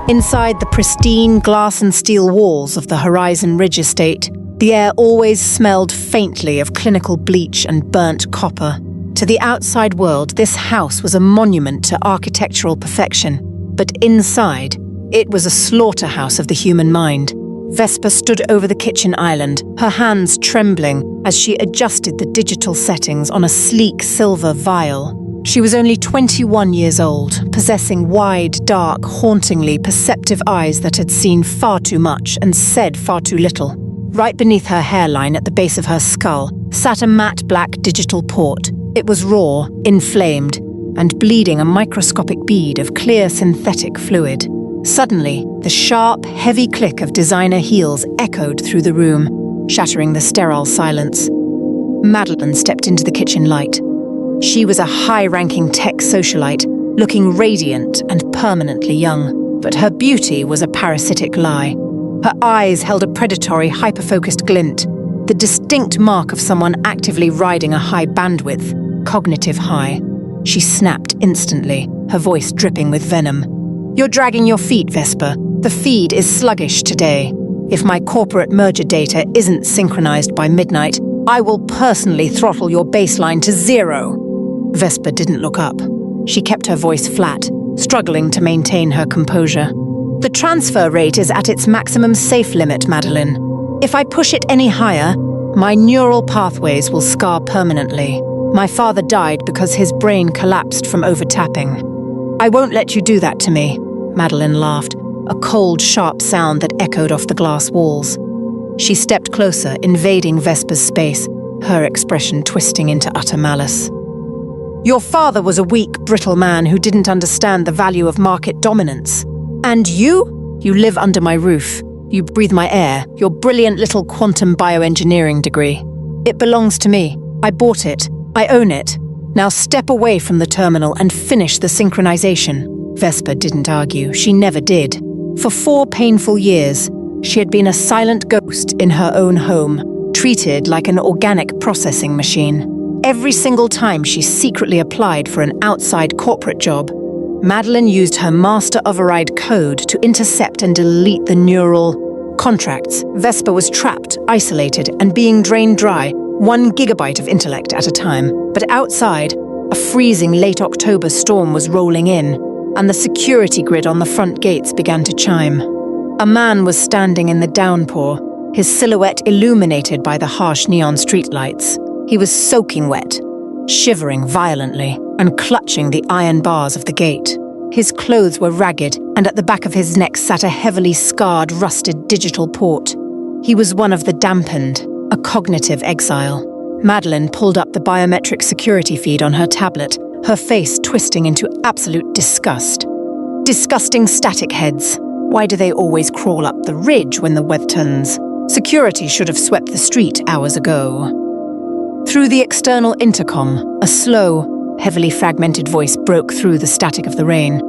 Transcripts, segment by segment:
Inside the pristine glass and steel walls of the Horizon Ridge estate, the air always smelled faintly of clinical bleach and burnt copper. To the outside world, this house was a monument to architectural perfection, but inside, it was a slaughterhouse of the human mind. Vesper stood over the kitchen island, her hands trembling as she adjusted the digital settings on a sleek silver vial. She was only 21 years old, possessing wide, dark, hauntingly perceptive eyes that had seen far too much and said far too little. Right beneath her hairline at the base of her skull sat a matte black digital port. It was raw, inflamed, and bleeding a microscopic bead of clear synthetic fluid. Suddenly, the sharp, heavy click of designer heels echoed through the room, shattering the sterile silence. Madeline stepped into the kitchen light. She was a high-ranking tech socialite, looking radiant and permanently young, but her beauty was a parasitic lie. Her eyes held a predatory, hyper-focused glint, the distinct mark of someone actively riding a high bandwidth, cognitive high. She snapped instantly, her voice dripping with venom. "You're dragging your feet, Vesper. The feed is sluggish today. If my corporate merger data isn't synchronized by midnight, I will personally throttle your baseline to 0. Vesper didn't look up. She kept her voice flat, struggling to maintain her composure. "The transfer rate is at its maximum safe limit, Madeline. If I push it any higher, my neural pathways will scar permanently. My father died because his brain collapsed from overtapping. I won't let you do that to me," Madeline laughed, a cold, sharp sound that echoed off the glass walls. She stepped closer, invading Vesper's space, her expression twisting into utter malice. "Your father was a weak, brittle man who didn't understand the value of market dominance. And you? You live under my roof. You breathe my air, your brilliant little quantum bioengineering degree. It belongs to me. I bought it. I own it. Now step away from the terminal and finish the synchronization." Vesper didn't argue. She never did. For 4 painful years, she had been a silent ghost in her own home, treated like an organic processing machine. Every single time she secretly applied for an outside corporate job, Madeline used her master override code to intercept and delete the neural contracts. Vesper was trapped, isolated, and being drained dry, 1 gigabyte of intellect at a time. But outside, a freezing late October storm was rolling in, and the security grid on the front gates began to chime. A man was standing in the downpour, his silhouette illuminated by the harsh neon streetlights. He was soaking wet, shivering violently, and clutching the iron bars of the gate. His clothes were ragged, and at the back of his neck sat a heavily scarred, rusted digital port. He was one of the dampened, a cognitive exile. Madeline pulled up the biometric security feed on her tablet, her face twisting into absolute disgust. Disgusting static heads. Why do they always crawl up the ridge when the weather turns? Security should have swept the street hours ago. Through the external intercom, a slow, heavily fragmented voice broke through the static of the rain.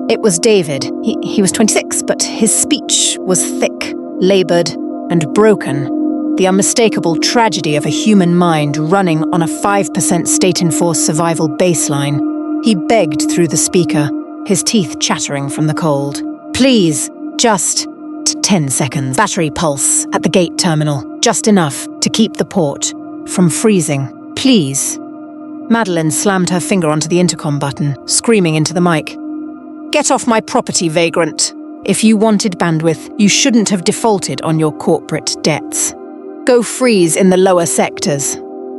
It was David. He was 26, but his speech was thick, labored, and broken. The unmistakable tragedy of a human mind running on a 5% state-enforced survival baseline. He begged through the speaker, his teeth chattering from the cold. "Please, just 10 seconds. Battery pulse at the gate terminal. Just enough to keep the port from freezing. Please." Madeline slammed her finger onto the intercom button, screaming into the mic. "Get off my property, vagrant. If you wanted bandwidth, you shouldn't have defaulted on your corporate debts. Go freeze in the lower sectors."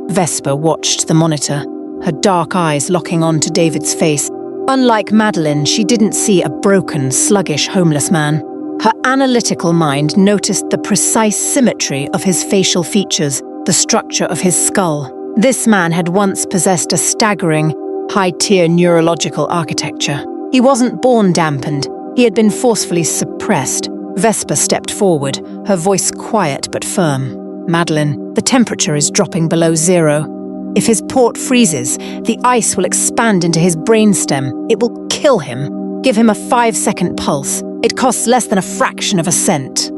Vesper watched the monitor, her dark eyes locking on to David's face. Unlike Madeline, she didn't see a broken, sluggish homeless man. Her analytical mind noticed the precise symmetry of his facial features, the structure of his skull. This man had once possessed a staggering, high-tier neurological architecture. He wasn't born dampened. He had been forcefully suppressed. Vesper stepped forward, her voice quiet but firm. "Madeline, the temperature is dropping below 0. If his port freezes, the ice will expand into his brainstem. It will kill him. Give him a 5-second pulse. It costs less than a fraction of a cent."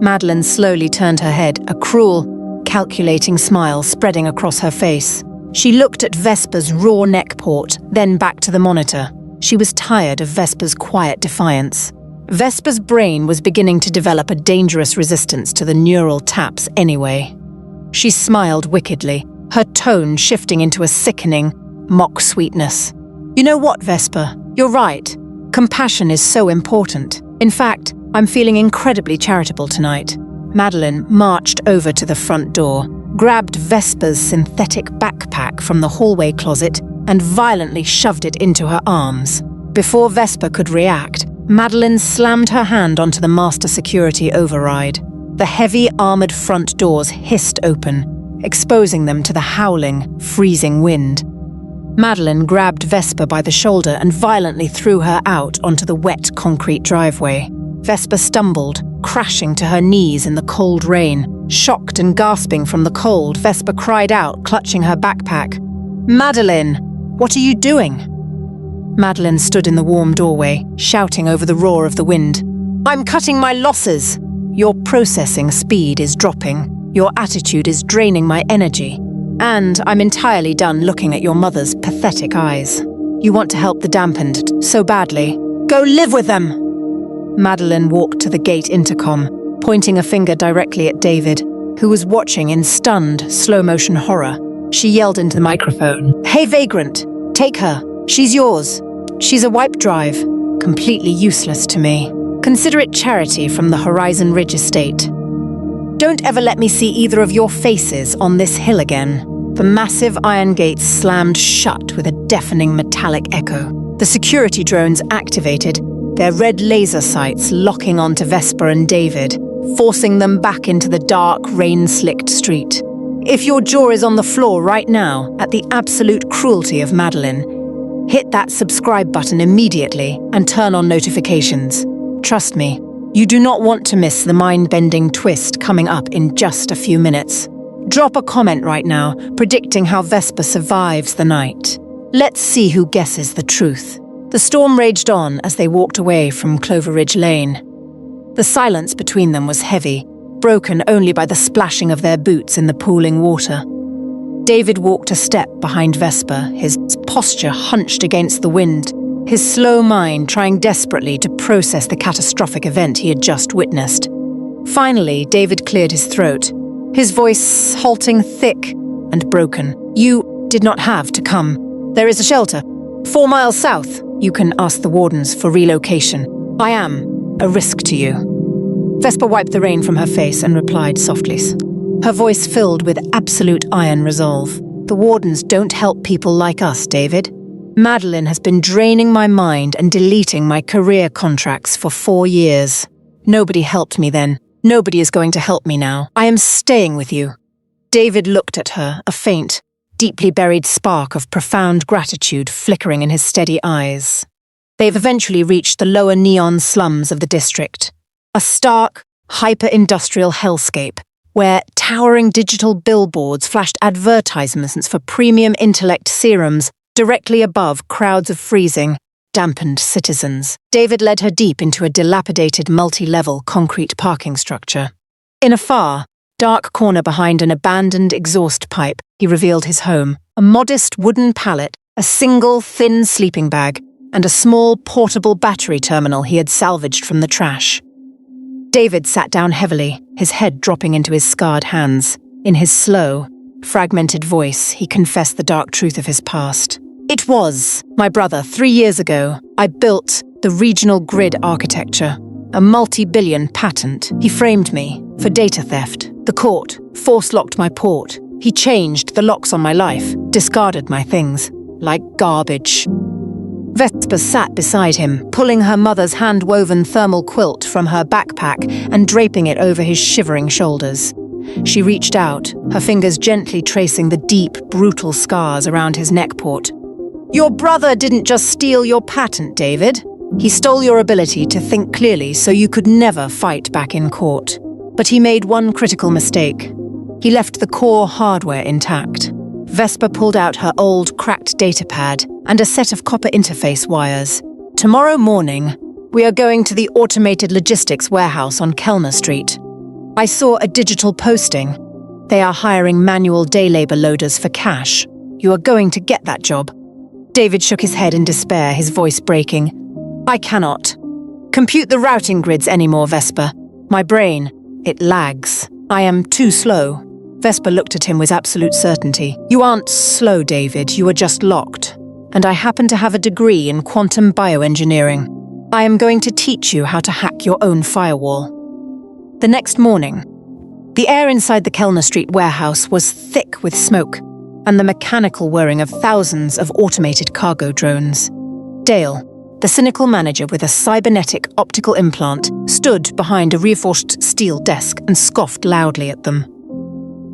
Madeline slowly turned her head, a cruel, calculating smile spreading across her face. She looked at Vesper's raw neck port, then back to the monitor. She was tired of Vesper's quiet defiance. Vesper's brain was beginning to develop a dangerous resistance to the neural taps anyway. She smiled wickedly, her tone shifting into a sickening, mock sweetness. You know what, Vesper? You're right. Compassion is so important. In fact, I'm feeling incredibly charitable tonight. Madeline marched over to the front door, grabbed Vesper's synthetic backpack from the hallway closet, and violently shoved it into her arms. Before Vesper could react, Madeline slammed her hand onto the master security override. The heavy armored front doors hissed open, exposing them to the howling, freezing wind. Madeline grabbed Vesper by the shoulder and violently threw her out onto the wet concrete driveway. Vesper stumbled, crashing to her knees in the cold rain. Shocked and gasping from the cold, Vesper cried out, clutching her backpack. "Madeline, what are you doing?" Madeline stood in the warm doorway, shouting over the roar of the wind. "I'm cutting my losses. Your processing speed is dropping. Your attitude is draining my energy. And I'm entirely done looking at your mother's pathetic eyes. You want to help the dampened so badly. Go live with them!" Madeline walked to the gate intercom, pointing a finger directly at David, who was watching in stunned, slow-motion horror. She yelled into the microphone, "Hey, vagrant, take her. She's yours. She's a wipe drive. Completely useless to me. Consider it charity from the Horizon Ridge estate. Don't ever let me see either of your faces on this hill again." The massive iron gates slammed shut with a deafening metallic echo. The security drones activated, their red laser sights locking onto Vesper and David, forcing them back into the dark, rain-slicked street. If your jaw is on the floor right now at the absolute cruelty of Madeline, hit that subscribe button immediately and turn on notifications. Trust me, you do not want to miss the mind-bending twist coming up in just a few minutes. Drop a comment right now, predicting how Vesper survives the night. Let's see who guesses the truth. The storm raged on as they walked away from Clover Ridge Lane. The silence between them was heavy, broken only by the splashing of their boots in the pooling water. David walked a step behind Vesper, his posture hunched against the wind, his slow mind trying desperately to process the catastrophic event he had just witnessed. Finally, David cleared his throat, his voice halting thick and broken. "You did not have to come. There is a shelter 4 miles south. You can ask the wardens for relocation. I am a risk to you." Vesper wiped the rain from her face and replied softly, her voice filled with absolute iron resolve. "The wardens don't help people like us, David. Madeline has been draining my mind and deleting my career contracts for 4 years. Nobody helped me then. Nobody is going to help me now. I am staying with you." David looked at her, a faint, deeply buried spark of profound gratitude flickering in his steady eyes. They've eventually reached the lower neon slums of the district, a stark, hyper-industrial hellscape where towering digital billboards flashed advertisements for premium intellect serums directly above crowds of freezing, dampened citizens. David led her deep into a dilapidated multi-level concrete parking structure. In a far, dark corner behind an abandoned exhaust pipe, he revealed his home, a modest wooden pallet, a single thin sleeping bag, and a small portable battery terminal he had salvaged from the trash. David sat down heavily, his head dropping into his scarred hands. In his slow, fragmented voice, he confessed the dark truth of his past. "It was, my brother, 3 years ago, I built the regional grid architecture, a multi-billion patent. He framed me for data theft. The court force-locked my port. He changed the locks on my life, discarded my things, like garbage." Vesper sat beside him, pulling her mother's hand-woven thermal quilt from her backpack and draping it over his shivering shoulders. She reached out, her fingers gently tracing the deep, brutal scars around his neckport. "Your brother didn't just steal your patent, David. He stole your ability to think clearly so you could never fight back in court. But he made one critical mistake. He left the core hardware intact." Vesper pulled out her old, cracked datapad and a set of copper interface wires. "Tomorrow morning, we are going to the automated logistics warehouse on Kellner Street. I saw a digital posting. They are hiring manual day labor loaders for cash. You are going to get that job." David shook his head in despair, his voice breaking. "I cannot. compute the routing grids anymore, Vesper. My brain, it lags. I am too slow." Vesper looked at him with absolute certainty. "You aren't slow, David. You are just locked. And I happen to have a degree in quantum bioengineering. I am going to teach you how to hack your own firewall." The next morning, the air inside the Kellner Street warehouse was thick with smoke and the mechanical whirring of thousands of automated cargo drones. Dale, the cynical manager with a cybernetic optical implant, stood behind a reinforced steel desk and scoffed loudly at them.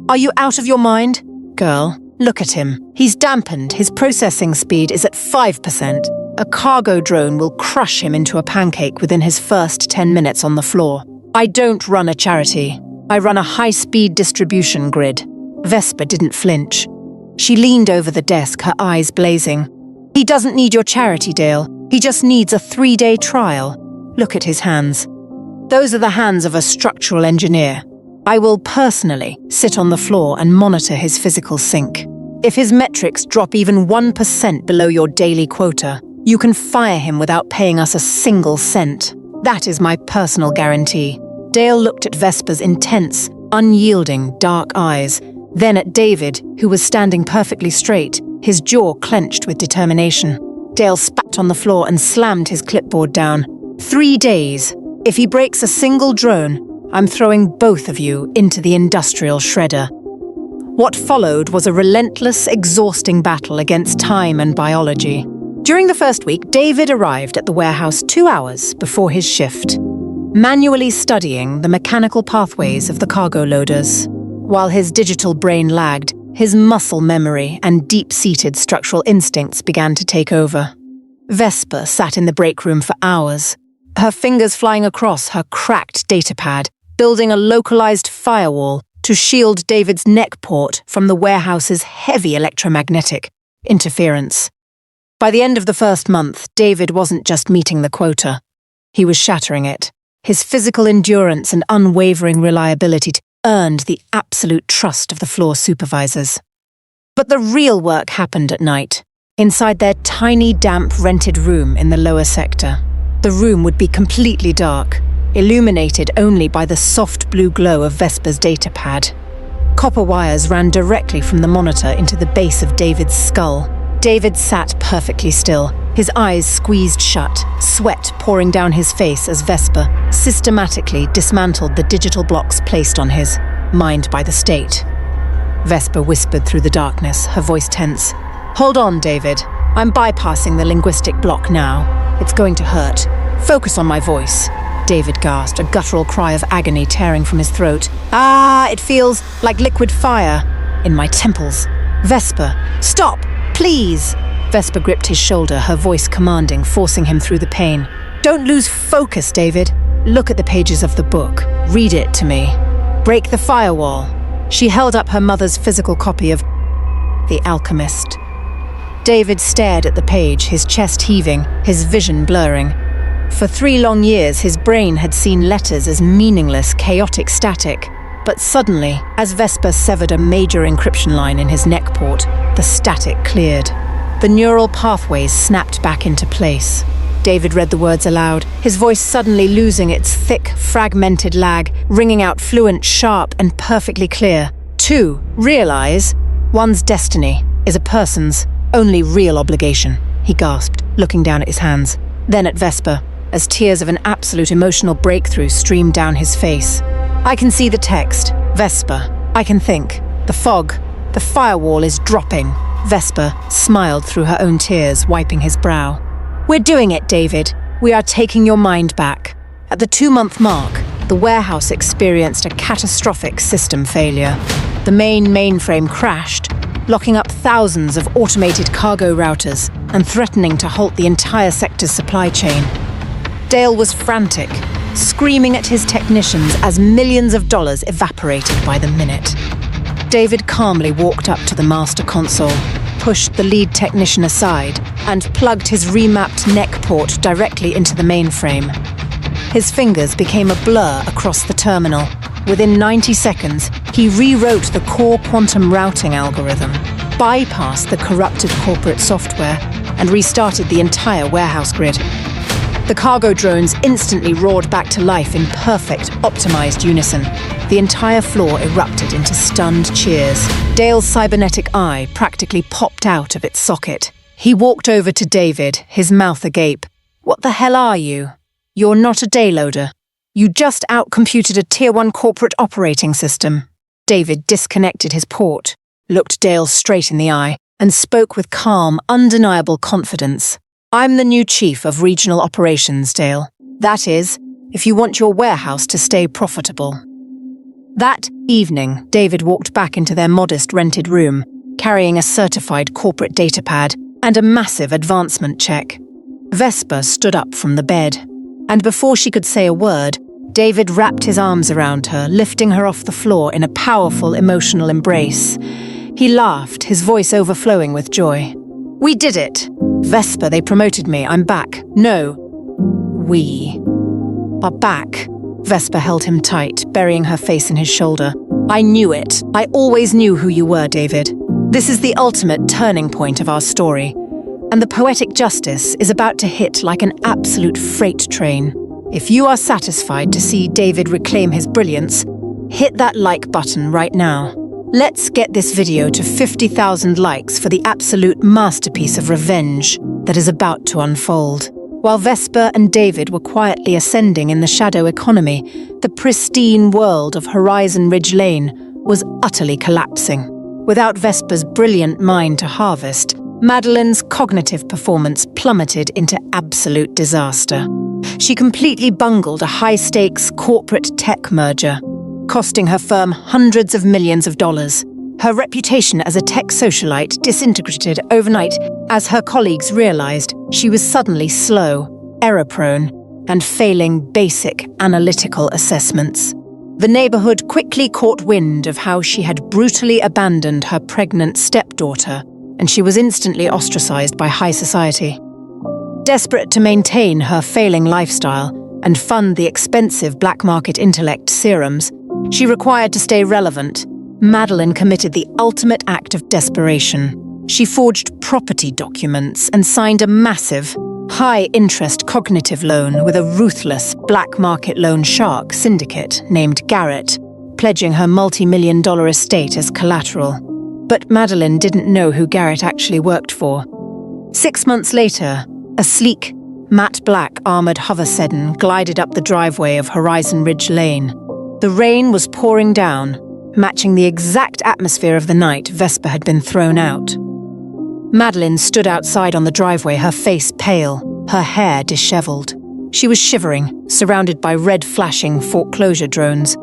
"Are you out of your mind? Girl, look at him. He's dampened. His processing speed is at 5%. A cargo drone will crush him into a pancake within his first 10 minutes on the floor. I don't run a charity. I run a high-speed distribution grid." Vesper didn't flinch. She leaned over the desk, her eyes blazing. "He doesn't need your charity, Dale. He just needs a 3-day trial. Look at his hands. Those are the hands of a structural engineer. I will personally sit on the floor and monitor his physical sync. If his metrics drop even 1% below your daily quota, you can fire him without paying us a single cent. That is my personal guarantee." Dale looked at Vesper's intense, unyielding, dark eyes, then at David, who was standing perfectly straight, his jaw clenched with determination. Dale spat on the floor and slammed his clipboard down. 3 days. If he breaks a single drone, I'm throwing both of you into the industrial shredder. What followed was a relentless, exhausting battle against time and biology. During the first week, David arrived at the warehouse 2 hours before his shift, manually studying the mechanical pathways of the cargo loaders. While his digital brain lagged, his muscle memory and deep-seated structural instincts began to take over. Vesper sat in the break room for hours, her fingers flying across her cracked datapad, building a localized firewall to shield David's neck port from the warehouse's heavy electromagnetic interference. By the end of the first month, David wasn't just meeting the quota. He was shattering it. His physical endurance and unwavering reliability earned the absolute trust of the floor supervisors. But the real work happened at night, inside their tiny, damp, rented room in the lower sector. The room would be completely dark, illuminated only by the soft blue glow of Vesper's datapad. Copper wires ran directly from the monitor into the base of David's skull. David sat perfectly still, his eyes squeezed shut, sweat pouring down his face as Vesper systematically dismantled the digital blocks placed on his, mined by the state. Vesper whispered through the darkness, her voice tense. "Hold on, David. I'm bypassing the linguistic block now. It's going to hurt. Focus on my voice." David gasped, a guttural cry of agony tearing from his throat. "Ah, it feels like liquid fire in my temples." "Vesper, stop! Please!" Vesper gripped his shoulder, her voice commanding, forcing him through the pain. "Don't lose focus, David. Look at the pages of the book. Read it to me. Break the firewall." She held up her mother's physical copy of The Alchemist. David stared at the page, his chest heaving, his vision blurring. For 3 long years, his brain had seen letters as meaningless, chaotic static. But suddenly, as Vesper severed a major encryption line in his neck port, the static cleared. The neural pathways snapped back into place. David read the words aloud, his voice suddenly losing its thick, fragmented lag, ringing out fluent, sharp, and perfectly clear. 2. Realize one's destiny is a person's only real obligation, he gasped, looking down at his hands. Then at Vesper, as tears of an absolute emotional breakthrough streamed down his face. "I can see the text. Vesper. I can think. The fog. The firewall is dropping." Vesper smiled through her own tears, wiping his brow. "We're doing it, David. We are taking your mind back." At the 2-month mark, the warehouse experienced a catastrophic system failure. The main mainframe crashed, locking up thousands of automated cargo routers and threatening to halt the entire sector's supply chain. Dale was frantic, screaming at his technicians as millions of dollars evaporated by the minute. David calmly walked up to the master console, pushed the lead technician aside, and plugged his remapped neck port directly into the mainframe. His fingers became a blur across the terminal. Within 90 seconds, he rewrote the core quantum routing algorithm, bypassed the corrupted corporate software, and restarted the entire warehouse grid. The cargo drones instantly roared back to life in perfect, optimized unison. The entire floor erupted into stunned cheers. Dale's cybernetic eye practically popped out of its socket. He walked over to David, his mouth agape. "What the hell are you? You're not a dayloader. You just outcomputed a Tier 1 corporate operating system." David disconnected his port, looked Dale straight in the eye, and spoke with calm, undeniable confidence. "I'm the new chief of regional operations, Dale. That is, if you want your warehouse to stay profitable." That evening, David walked back into their modest rented room, carrying a certified corporate datapad and a massive advancement check. Vesper stood up from the bed, and before she could say a word, David wrapped his arms around her, lifting her off the floor in a powerful emotional embrace. He laughed, his voice overflowing with joy. "We did it! Vesper, they promoted me. I'm back. No, we are back." Vesper held him tight, burying her face in his shoulder. "I knew it. I always knew who you were, David. This is the ultimate turning point of our story, and the poetic justice is about to hit like an absolute freight train. If you are satisfied to see David reclaim his brilliance, hit that like button right now. Let's get this video to 50,000 likes for the absolute masterpiece of revenge that is about to unfold." While Vesper and David were quietly ascending in the shadow economy, the pristine world of Horizon Ridge Lane was utterly collapsing. Without Vesper's brilliant mind to harvest, Madeline's cognitive performance plummeted into absolute disaster. She completely bungled a high-stakes corporate tech merger, costing her firm hundreds of millions of dollars. Her reputation as a tech socialite disintegrated overnight as her colleagues realized she was suddenly slow, error-prone, and failing basic analytical assessments. The neighborhood quickly caught wind of how she had brutally abandoned her pregnant stepdaughter, and she was instantly ostracized by high society. Desperate to maintain her failing lifestyle and fund the expensive black market intellect serums she required to stay relevant, Madeline committed the ultimate act of desperation. She forged property documents and signed a massive, high-interest cognitive loan with a ruthless black market loan shark syndicate named Garrett, pledging her multi-million-dollar estate as collateral. But Madeline didn't know who Garrett actually worked for. 6 months later, a sleek, matte black armored hover sedan glided up the driveway of Horizon Ridge Lane. The rain was pouring down, matching the exact atmosphere of the night Vesper had been thrown out. Madeline stood outside on the driveway, her face pale, her hair disheveled. She was shivering, surrounded by red-flashing foreclosure drones.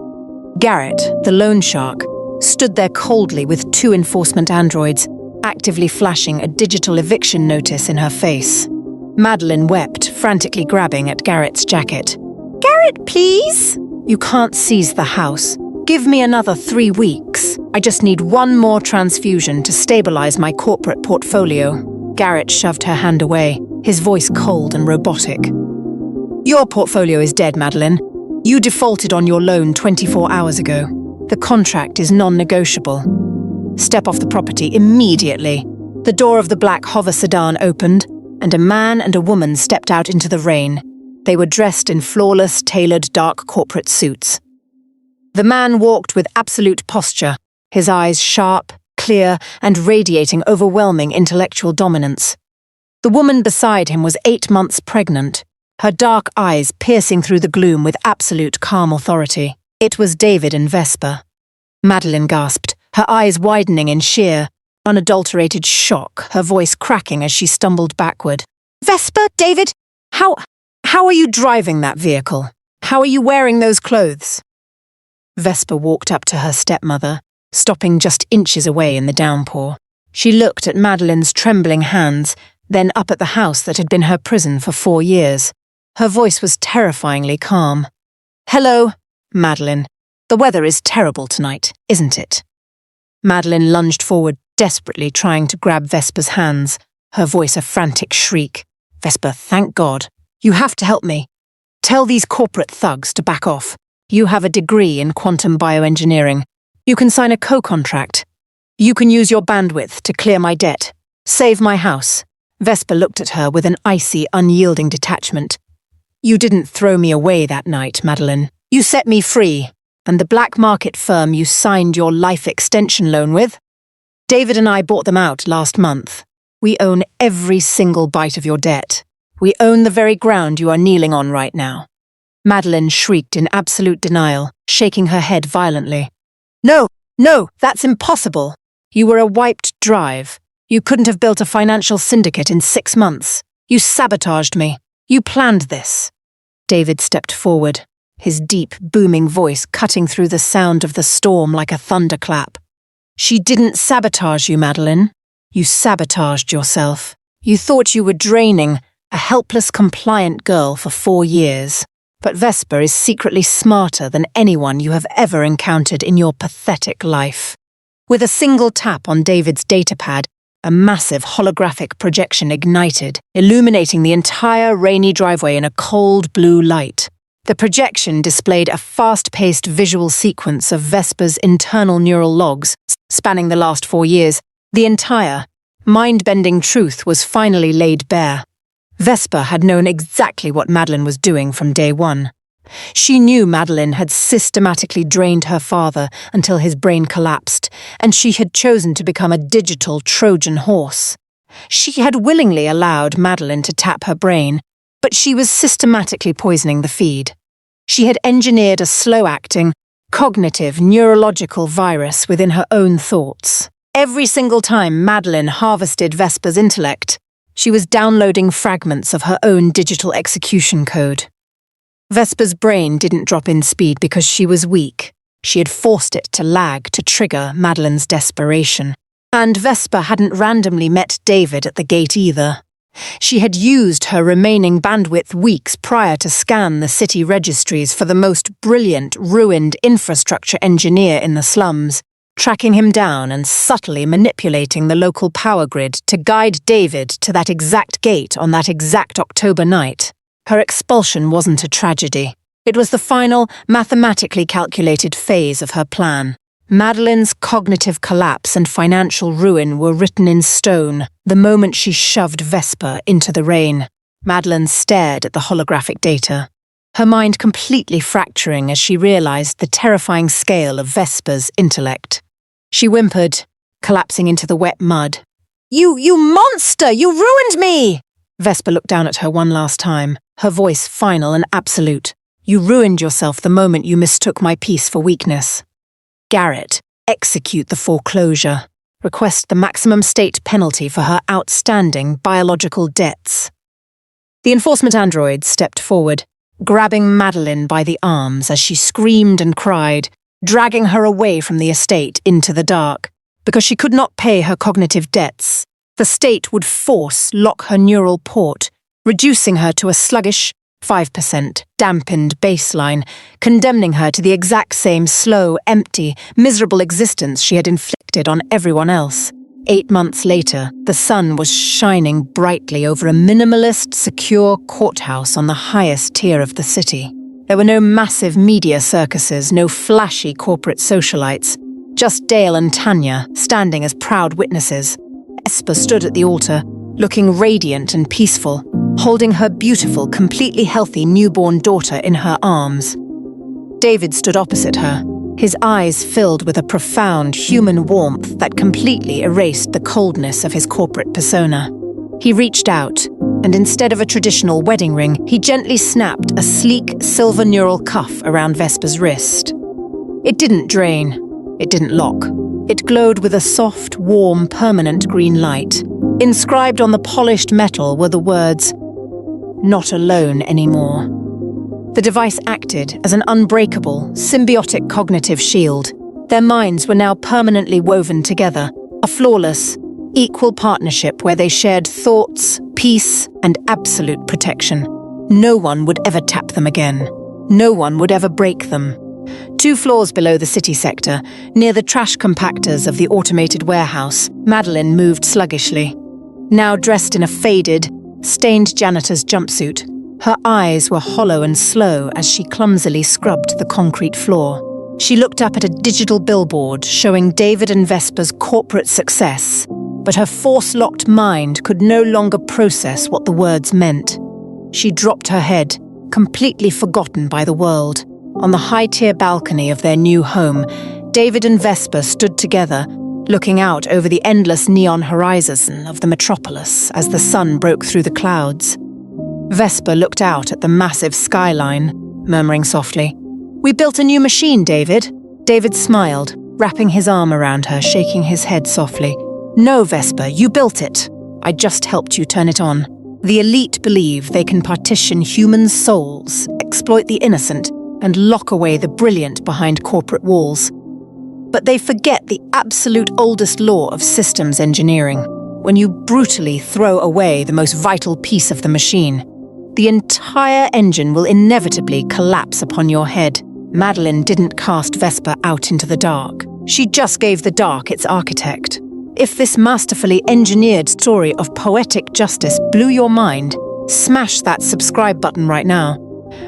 Garrett, the loan shark, stood there coldly with 2 enforcement androids, actively flashing a digital eviction notice in her face. Madeline wept, frantically grabbing at Garrett's jacket. "Garrett, please!" "You can't seize the house. Give me another 3 weeks. I just need one more transfusion to stabilize my corporate portfolio." Garrett shoved her hand away, his voice cold and robotic. "Your portfolio is dead, Madeline. You defaulted on your loan 24 hours ago. The contract is non-negotiable. Step off the property immediately." The door of the black hover sedan opened, and a man and a woman stepped out into the rain. They were dressed in flawless, tailored dark corporate suits. The man walked with absolute posture, his eyes sharp, clear, and radiating overwhelming intellectual dominance. The woman beside him was 8 months pregnant, her dark eyes piercing through the gloom with absolute calm authority. It was David and Vesper. Madeline gasped, her eyes widening in sheer, unadulterated shock, her voice cracking as she stumbled backward. "Vesper, David, how are you driving that vehicle? How are you wearing those clothes?" Vesper walked up to her stepmother, stopping just inches away in the downpour. She looked at Madeline's trembling hands, then up at the house that had been her prison for 4 years. Her voice was terrifyingly calm. "Hello, Madeline. The weather is terrible tonight, isn't it?" Madeline lunged forward, desperately trying to grab Vesper's hands, her voice a frantic shriek. "Vesper, thank God. You have to help me. Tell these corporate thugs to back off. You have a degree in quantum bioengineering. You can sign a co-contract. You can use your bandwidth to clear my debt. Save my house." Vesper looked at her with an icy, unyielding detachment. You didn't throw me away that night, Madeline. You set me free, and the black market firm you signed your life extension loan with? David and I bought them out last month. We own every single bite of your debt. We own the very ground you are kneeling on right now. Madeline shrieked in absolute denial, shaking her head violently. No, that's impossible. You were a wiped drive. You couldn't have built a financial syndicate in 6 months. You sabotaged me. You planned this. David stepped forward, his deep, booming voice cutting through the sound of the storm like a thunderclap. She didn't sabotage you, Madeline. You sabotaged yourself. You thought you were draining a helpless, compliant girl for 4 years. But Vesper is secretly smarter than anyone you have ever encountered in your pathetic life. With a single tap on David's datapad, a massive holographic projection ignited, illuminating the entire rainy driveway in a cold blue light. The projection displayed a fast-paced visual sequence of Vesper's internal neural logs, spanning the last 4 years. The entire, mind-bending truth was finally laid bare. Vesper had known exactly what Madeline was doing from day one. She knew Madeline had systematically drained her father until his brain collapsed, and she had chosen to become a digital Trojan horse. She had willingly allowed Madeline to tap her brain, but she was systematically poisoning the feed. She had engineered a slow-acting, cognitive, neurological virus within her own thoughts. Every single time Madeline harvested Vesper's intellect, she was downloading fragments of her own digital execution code. Vesper's brain didn't drop in speed because she was weak. She had forced it to lag to trigger Madeline's desperation. And Vesper hadn't randomly met David at the gate either. She had used her remaining bandwidth weeks prior to scan the city registries for the most brilliant, ruined infrastructure engineer in the slums, tracking him down and subtly manipulating the local power grid to guide David to that exact gate on that exact October night. Her expulsion wasn't a tragedy. It was the final, mathematically calculated phase of her plan. Madeline's cognitive collapse and financial ruin were written in stone the moment she shoved Vesper into the rain. Madeline stared at the holographic data, her mind completely fracturing as she realized the terrifying scale of Vesper's intellect. She whimpered, collapsing into the wet mud. You monster! You ruined me! Vesper looked down at her one last time, her voice final and absolute. You ruined yourself the moment you mistook my peace for weakness. Garrett, execute the foreclosure. Request the maximum state penalty for her outstanding biological debts. The enforcement android stepped forward, grabbing Madeline by the arms as she screamed and cried, dragging her away from the estate into the dark. Because she could not pay her cognitive debts, the state would force lock her neural port, reducing her to a sluggish 5% dampened baseline, condemning her to the exact same slow, empty, miserable existence she had inflicted on everyone else. 8 months later, the sun was shining brightly over a minimalist, secure courthouse on the highest tier of the city. There were no massive media circuses, no flashy corporate socialites, just Dale and Tanya standing as proud witnesses. Vesper stood at the altar, looking radiant and peaceful, holding her beautiful, completely healthy newborn daughter in her arms. David stood opposite her, his eyes filled with a profound human warmth that completely erased the coldness of his corporate persona. He reached out, and instead of a traditional wedding ring, he gently snapped a sleek silver neural cuff around Vesper's wrist. It didn't drain. It didn't lock. It glowed with a soft, warm, permanent green light. Inscribed on the polished metal were the words, "Not alone anymore." The device acted as an unbreakable, symbiotic cognitive shield. Their minds were now permanently woven together, a flawless, equal partnership where they shared thoughts, peace, and absolute protection. No one would ever tap them again. No one would ever break them. 2 floors below the city sector, near the trash compactors of the automated warehouse, Madeline moved sluggishly. Now dressed in a faded, stained janitor's jumpsuit, her eyes were hollow and slow as she clumsily scrubbed the concrete floor. She looked up at a digital billboard showing David and Vesper's corporate success, but her force-locked mind could no longer process what the words meant. She dropped her head, completely forgotten by the world. On the high-tier balcony of their new home, David and Vesper stood together, looking out over the endless neon horizon of the metropolis as the sun broke through the clouds. Vesper looked out at the massive skyline, murmuring softly, "We built a new machine, David." David smiled, wrapping his arm around her, shaking his head softly. "No, Vesper, you built it. I just helped you turn it on." The elite believe they can partition human souls, exploit the innocent, and lock away the brilliant behind corporate walls. But they forget the absolute oldest law of systems engineering. When you brutally throw away the most vital piece of the machine, the entire engine will inevitably collapse upon your head. Madeline didn't cast Vesper out into the dark. She just gave the dark its architect. If this masterfully engineered story of poetic justice blew your mind, smash that subscribe button right now.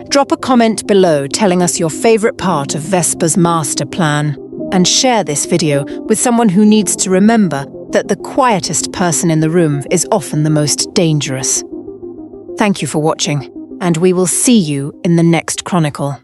Drop a comment below telling us your favorite part of Vesper's master plan, and share this video with someone who needs to remember that the quietest person in the room is often the most dangerous. Thank you for watching, and we will see you in the next Chronicle.